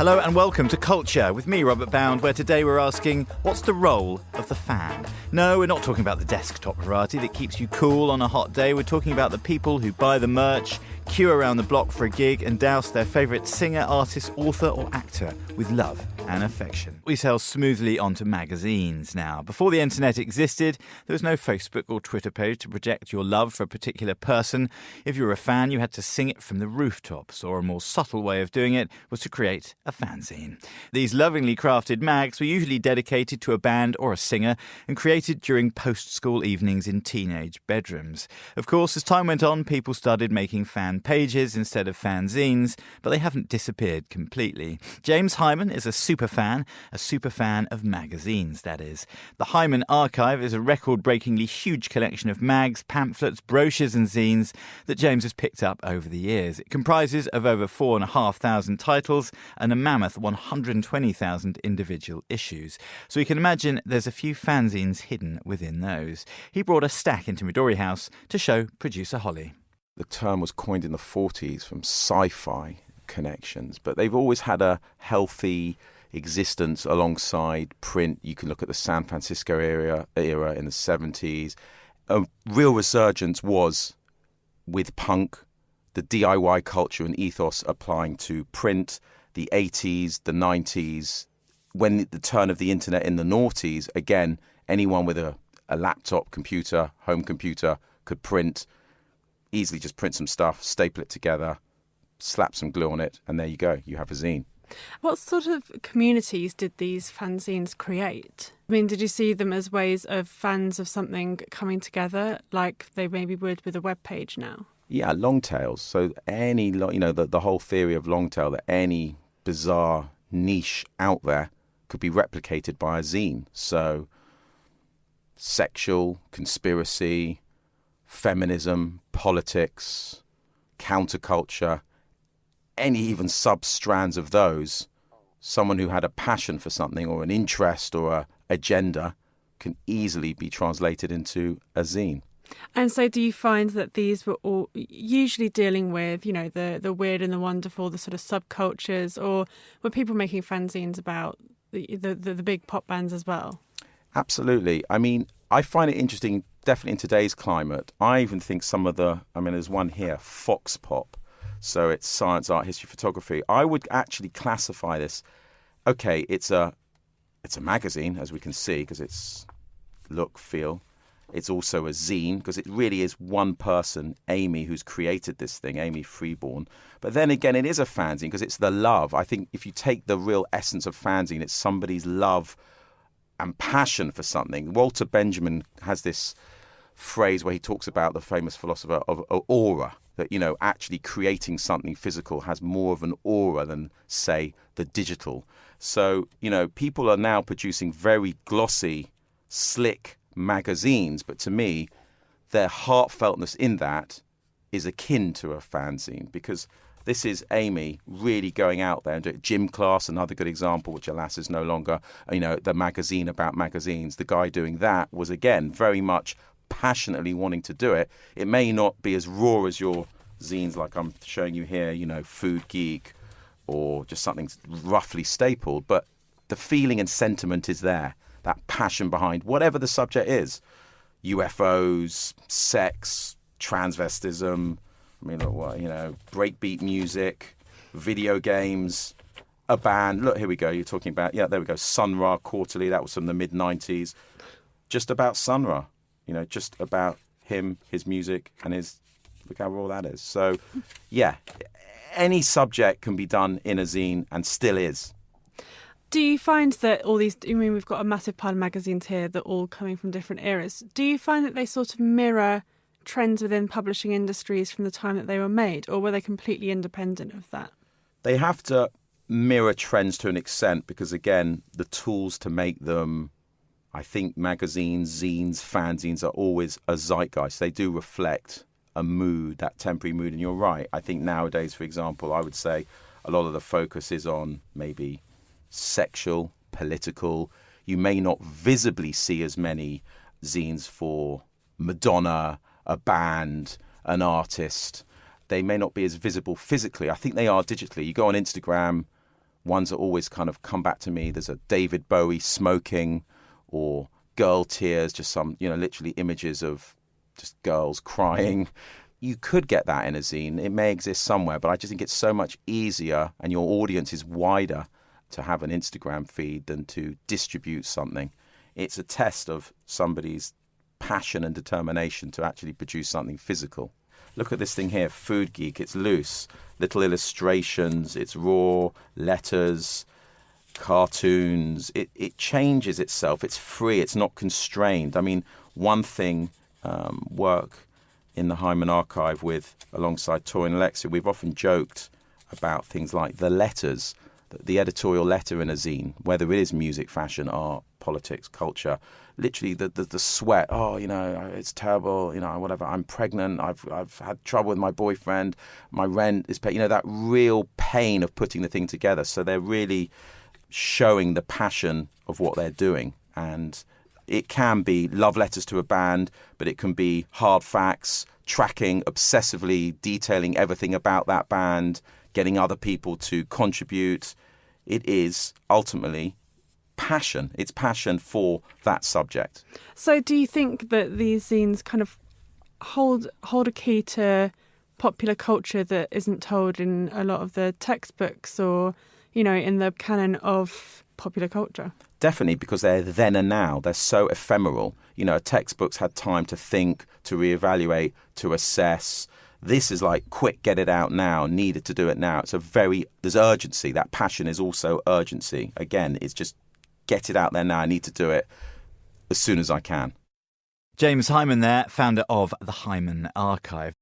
Hello and welcome to Culture with me, Robert Bound, where today we're asking, what's the role of the fan? No, we're not talking about the desktop variety that keeps you cool on a hot day. We're talking about the people who buy the merch, queue around the block for a gig and douse their favourite singer, artist, author or actor with love and affection. We sail smoothly onto magazines now. Before the internet existed, there was no Facebook or Twitter page to project your love for a particular person. If you were a fan, you had to sing it from the rooftops, or a more subtle way of doing it was to create a fanzine. These lovingly crafted mags were usually dedicated to a band or a singer and created during post-school evenings in teenage bedrooms. Of course, as time went on, people started making fan pages instead of fanzines, but they haven't disappeared completely. James Hyman is a super fan of magazines, that is. The Hyman Archive is a record-breakingly huge collection of mags, pamphlets, brochures and zines that James has picked up over the years. It comprises of over 4,500 titles and a mammoth 120,000 individual issues. So you can imagine there's a few fanzines hidden within those. He brought a stack into Midori House to show producer Holly. The term was coined in the 40s from sci-fi connections, but they've always had a healthy existence alongside print. You can look at the San Francisco era in the 70s. A real resurgence was with punk, the DIY culture and ethos applying to print, the 80s, the 90s. When the turn of the internet in the noughties, again, anyone with a laptop computer, home computer, could print, easily just print some stuff, staple it together, slap some glue on it, and there you go, you have a zine. What sort of communities did these fanzines create? I mean, did you see them as ways of fans of something coming together, like they maybe would with a web page now? Yeah, long tails. So the whole theory of long tail, that any bizarre niche out there could be replicated by a zine. So sexual, conspiracy, feminism, politics, counterculture, any even sub-strands of those, someone who had a passion for something or an interest or an agenda can easily be translated into a zine. And so do you find that these were all usually dealing with, the weird and the wonderful, the sort of subcultures, or were people making fanzines about the big pop bands as well? Absolutely. I mean, I find it interesting, definitely in today's climate. I even think there's one here, Fox Pop. So it's science, art, history, photography. I would actually classify this. Okay, it's a magazine, as we can see, because it's look, feel. It's also a zine, because it really is one person, Amy, who's created this thing, Amy Freeborn. But then again, it is a fanzine, because it's the love. I think if you take the real essence of fanzine, it's somebody's love and passion for something. Walter Benjamin has this phrase where he talks about the famous philosopher of aura, that, actually creating something physical has more of an aura than, say, the digital. So, people are now producing very glossy, slick magazines, but to me, their heartfeltness in that is akin to a fanzine, because this is Amy really going out there and doing gym class, another good example, which alas is no longer, the magazine about magazines. The guy doing that was, again, very much passionately wanting to do it. It may not be as raw as your zines like I'm showing you here, Food Geek or just something roughly stapled, but the feeling and sentiment is there, that passion behind whatever the subject is. UFOs, sex, transvestism, breakbeat music, video games, a band. Look, here we go. You're talking about, there we go, Sun Ra Quarterly. That was from the mid-90s. Just about Sun Ra. Just about him, his music, and look how raw that is. So, yeah, any subject can be done in a zine and still is. Do you find that all these, we've got a massive pile of magazines here that are all coming from different eras. Do you find that they sort of mirror trends within publishing industries from the time that they were made, or were they completely independent of that? They have to mirror trends to an extent because, again, the tools to make them, I think magazines, zines, fanzines are always a zeitgeist. They do reflect a mood, that temporary mood. And you're right. I think nowadays, for example, I would say a lot of the focus is on maybe sexual, political. You may not visibly see as many zines for Madonna, a band, an artist. They may not be as visible physically. I think they are digitally. You go on Instagram ones that always kind of come back to me. There's a David Bowie smoking, or girl tears, just some, literally images of just girls crying. You could get that in a zine. It may exist somewhere, but I just think it's so much easier, and your audience is wider, to have an Instagram feed than to distribute something. It's a test of somebody's passion and determination to actually produce something physical. Look at this thing here, Food Geek. It's loose, little illustrations, it's raw, letters, cartoons. It changes itself. It's free. It's not constrained. I mean, one thing, work in the Hyman archive alongside Tori and Alexia, we've often joked about things like the letters, the editorial letter in a zine, whether it is music, fashion, art, politics, culture, literally the sweat. Oh, it's terrible. Whatever. I'm pregnant. I've had trouble with my boyfriend. My rent is paid. That real pain of putting the thing together. So they're really showing the passion of what they're doing. And it can be love letters to a band, but it can be hard facts, tracking, obsessively detailing everything about that band, getting other people to contribute. It is ultimately passion. It's passion for that subject. So do you think that these zines kind of hold a key to popular culture that isn't told in a lot of the textbooks or, in the canon of popular culture? Definitely, because they're then and now. They're so ephemeral. Textbooks had time to think, to reevaluate, to assess. This is like, quick, get it out now, needed to do it now. There's urgency. That passion is also urgency. Again, it's just get it out there now. I need to do it as soon as I can. James Hyman there, founder of the Hyman Archive.